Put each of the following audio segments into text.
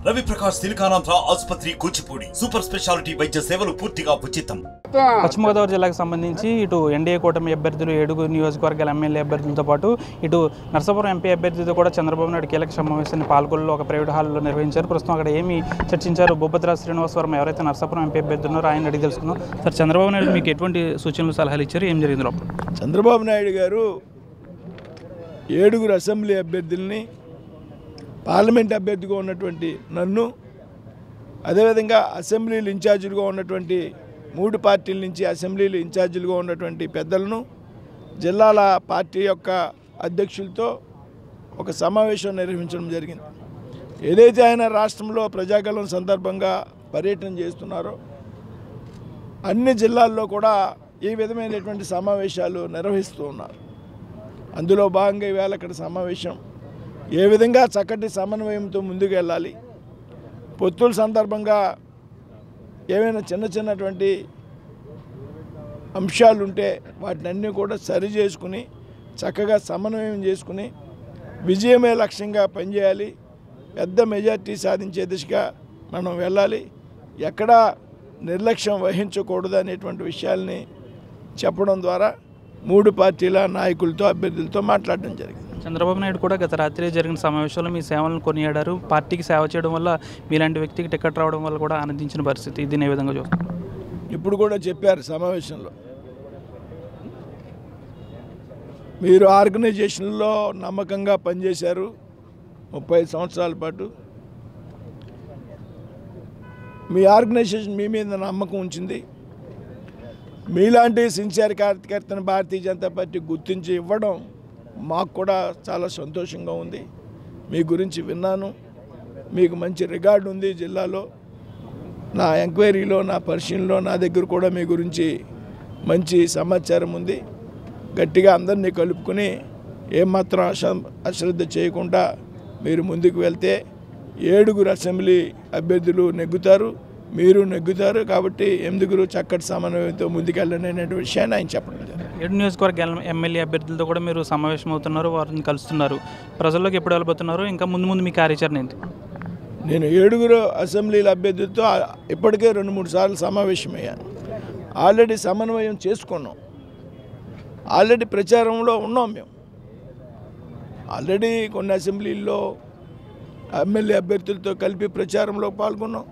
రవి ప్రకాష్ సిలికానాంధ్ర ఆసుపత్రి Kuchipudi super speciality వైద్య సేవలు పూర్తిగా ఉచితం. పశ్చిమ గోదావరి జిల్లాకు సంబంధించి ఇటు ఎన్డీఏ కూటమి అభ్యర్థులు 7 నియోజకవర్గాల ఎమ్మెల్యే అభ్యర్థులతో పాటు ఇటు నర్సాపురం ఎంపీ అభ్యర్థితో కూడా చంద్రబాబు నాయుడు కీలక సమావేశాన్ని పాల్గొల్లో ఒక ప్రైవేట్ హాల్లో నిర్వహించారు. ప్రస్తుతం అక్కడ ఏమి చర్చించారు భూపతిరాజు శ్రీనివాస్ వర్మ ఎవరైతే నర్సాపురం ఎంపీ అభ్యర్థి ఉన్నారో ఆయన అడిగి తెలుసుకుందాం. సార్, చంద్రబాబు నాయుడు మీకు ఎటువంటి సూచనలు సలహాలు ఇచ్చారు, ఏం జరిగింది లోపల? చంద్రబాబు నాయుడు గారు 7 అసెంబ్లీ అభ్యర్థుల్ని, పార్లమెంట్ అభ్యర్థిగా ఉన్నటువంటి నన్ను, అదేవిధంగా అసెంబ్లీలు ఇన్ఛార్జీలుగా ఉన్నటువంటి 3 పార్టీల నుంచి అసెంబ్లీలు ఇన్ఛార్జీలుగా ఉన్నటువంటి పెద్దలను, జిల్లాల పార్టీ యొక్క అధ్యక్షులతో ఒక సమావేశం నిర్వహించడం జరిగింది. ఏదైతే ఆయన రాష్ట్రంలో ప్రజాగలం సందర్భంగా పర్యటన చేస్తున్నారో అన్ని జిల్లాల్లో కూడా ఈ విధమైనటువంటి సమావేశాలు నిర్వహిస్తూ ఉన్నారు. అందులో భాగంగా ఈవేళ ఇక్కడ సమావేశం ఏ విధంగా చక్కటి సమన్వయంతో ముందుకు వెళ్ళాలి, పొత్తుల సందర్భంగా ఏమైనా చిన్నటువంటి అంశాలు ఉంటే వాటినన్నీ కూడా సరి చేసుకుని చక్కగా సమన్వయం చేసుకుని విజయమే లక్ష్యంగా పనిచేయాలి, పెద్ద మెజార్టీ సాధించే దిశగా మనం వెళ్ళాలి, ఎక్కడా నిర్లక్ష్యం వహించకూడదు అనేటువంటి విషయాల్ని చెప్పడం ద్వారా 3 పార్టీల నాయకులతో అభ్యర్థులతో మాట్లాడడం జరిగింది. చంద్రబాబు నాయుడు కూడా గత రాత్రి జరిగిన సమావేశంలో మీ సేవలను కొనియాడారు. పార్టీకి సేవ చేయడం వల్ల మీలాంటి వ్యక్తికి టికెట్ రావడం వల్ల కూడా ఆనందించిన పరిస్థితి. దీన్ని ఏ విధంగా చూస్తారు? ఇప్పుడు కూడా చెప్పారు సమావేశంలో, మీరు ఆర్గనైజేషన్లో నమ్మకంగా పనిచేశారు 30 సంవత్సరాల పాటు, మీ ఆర్గనైజేషన్ మీ మీద నమ్మకం ఉంచింది, మీలాంటి సిన్సియర్ కార్యకర్తను భారతీయ జనతా పార్టీ గుర్తించి ఇవ్వడం మాకు కూడా చాలా సంతోషంగా ఉంది. మీ గురించి విన్నాను, మీకు మంచి రికార్డు ఉంది జిల్లాలో, నా ఎంక్వైరీలో, నా పరిశీలనలో నా దగ్గర కూడా మీ గురించి మంచి సమాచారం ఉంది. గట్టిగా అందరినీ కలుపుకొని ఏమాత్రం అశ్రద్ధ చేయకుండా మీరు ముందుకు వెళ్తే 7 అసెంబ్లీ అభ్యర్థులు నెగ్గుతారు, మీరు నెగ్గుతారు. కాబట్టి 8 చక్కటి సమన్వయంతో ముందుకెళ్ళండి అనే విషయాన్ని ఆయన చెప్పడం జరిగింది. 7 నియోజకవర్గ ఎమ్మెల్యే అభ్యర్థులతో కూడా మీరు సమావేశం అవుతున్నారు, వారిని కలుస్తున్నారు. ప్రజల్లోకి ఎప్పుడు వెళ్ళబోతున్నారు, ఇంకా ముందు మీ కార్యాచరణ ఏంటి? నేను 7 అసెంబ్లీల అభ్యర్థులతో ఇప్పటికే 2-3 సార్లు సమావేశమయ్యాను. ఆల్రెడీ సమన్వయం చేసుకున్నాం, ఆల్రెడీ ప్రచారంలో ఉన్నాం. మేము ఆల్రెడీ కొన్ని అసెంబ్లీల్లో ఎమ్మెల్యే అభ్యర్థులతో కలిపి ప్రచారంలో పాల్గొన్నాం,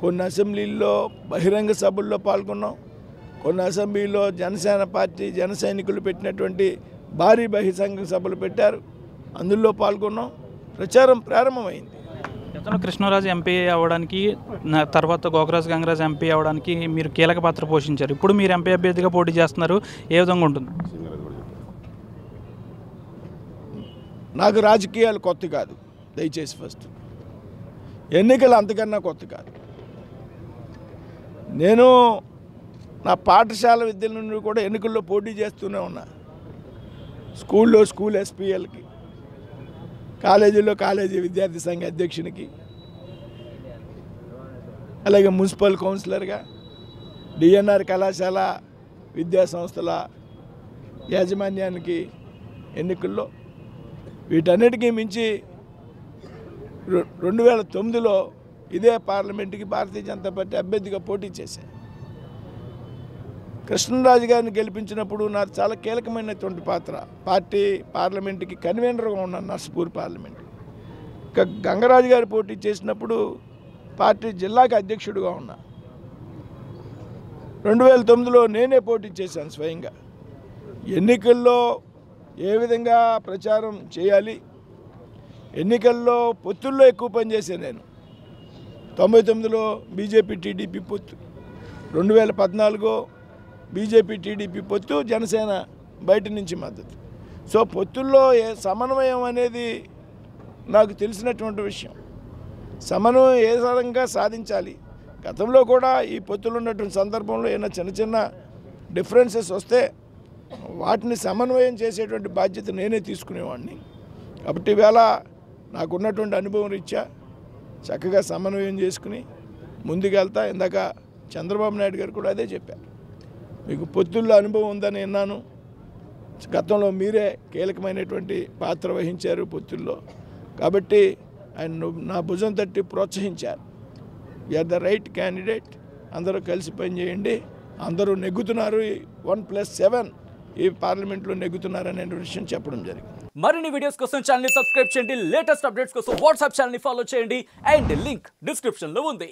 కొన్ని అసెంబ్లీల్లో బహిరంగ సభల్లో పాల్గొన్నాం, కొన్ని అసెంబ్లీలో జనసేన పార్టీ జన సైనికులు పెట్టినటువంటి భారీ బహిరంగ సభలు పెట్టారు, అందులో పాల్గొన్నాం. ప్రచారం ప్రారంభమైంది. గతంలో కృష్ణరాజు ఎంపీ అవ్వడానికి, తర్వాత గోకరాజు గంగరాజు ఎంపీ అవ్వడానికి మీరు కీలక పాత్ర పోషించారు. ఇప్పుడు మీరు ఎంపీ అభ్యర్థిగా పోటీ చేస్తున్నారు, ఏ విధంగా ఉంటుంది? నాకు రాజకీయాలు కొత్త కాదు, దయచేసి ఫస్ట్ ఎన్నికలు అంతకన్నా కొత్త కాదు. నేను నా పాఠశాల విద్యల నుండి కూడా ఎన్నికల్లో పోటీ చేస్తూనే ఉన్నా. స్కూల్ ఎస్పీఎల్కి, కాలేజీలో కాలేజీ విద్యార్థి సంఘ అధ్యక్షునికి, అలాగే మున్సిపల్ కౌన్సిలర్గా, డిఎన్ఆర్ కళాశాల విద్యా సంస్థల యాజమాన్యానికి ఎన్నికల్లో, వీటన్నిటికీ మించి 2009లో ఇదే పార్లమెంటుకి భారతీయ జనతా పార్టీ అభ్యర్థిగా పోటీ చేశాను. కృష్ణరాజు గారిని గెలిపించినప్పుడు నాకు చాలా కీలకమైనటువంటి పాత్ర. పార్టీ పార్లమెంటుకి కన్వీనర్గా ఉన్నాను నర్సాపూర్ పార్లమెంట్. గంగరాజు గారు పోటీ చేసినప్పుడు పార్టీ జిల్లాకి అధ్యక్షుడిగా ఉన్నా. 2009లో నేనే పోటీ చేశాను స్వయంగా. ఎన్నికల్లో ఏ విధంగా ప్రచారం చేయాలి, ఎన్నికల్లో పొత్తుల్లో ఎక్కువ పనిచేశాను నేను. 99లో బీజేపీ టీడీపీ పొత్తు, 2014 బీజేపీ టీడీపీ పొత్తు, జనసేన బయట నుంచి మద్దతు. సో పొత్తుల్లో సమన్వయం అనేది నాకు తెలిసినటువంటి విషయం. సమన్వయం ఏ విధంగా సాధించాలి, గతంలో కూడా ఈ పొత్తులు ఉన్నటువంటి సందర్భంలో ఏమైనా చిన్న డిఫరెన్సెస్ వస్తే వాటిని సమన్వయం చేసేటువంటి బాధ్యత నేనే తీసుకునేవాడిని. కాబట్టి ఈవేళ నాకున్నటువంటి అనుభవం రీత్యా చక్కగా సమన్వయం చేసుకుని ముందుకెళ్తా. ఇందాక చంద్రబాబు నాయుడు గారు కూడా అదే చెప్పారు, మీకు పొత్తుల్లో అనుభవం ఉందని విన్నాను, గతంలో మీరే కీలకమైనటువంటి పాత్ర వహించారు పొత్తుల్లో, కాబట్టి ఆయన నా భుజం తట్టి ప్రోత్సహించారు. యూఆర్ ద రైట్ క్యాండిడేట్, అందరూ కలిసి పనిచేయండి, అందరూ నెగ్గుతున్నారు, 1+7 ఈ పార్లమెంట్లో నెగ్గుతున్నారనే విషయం చెప్పడం జరిగింది. మరిన్ని వీడియోస్ కోసం ఛానల్ ని సబ్స్క్రైబ్ చేయండి, లేటెస్ట్ అప్డేట్స్ కోసం వాట్సాప్ ఛానల్ ని ఫాలో చేయండి అండ్ లింక్ డిస్క్రిప్షన్ లో ఉంది.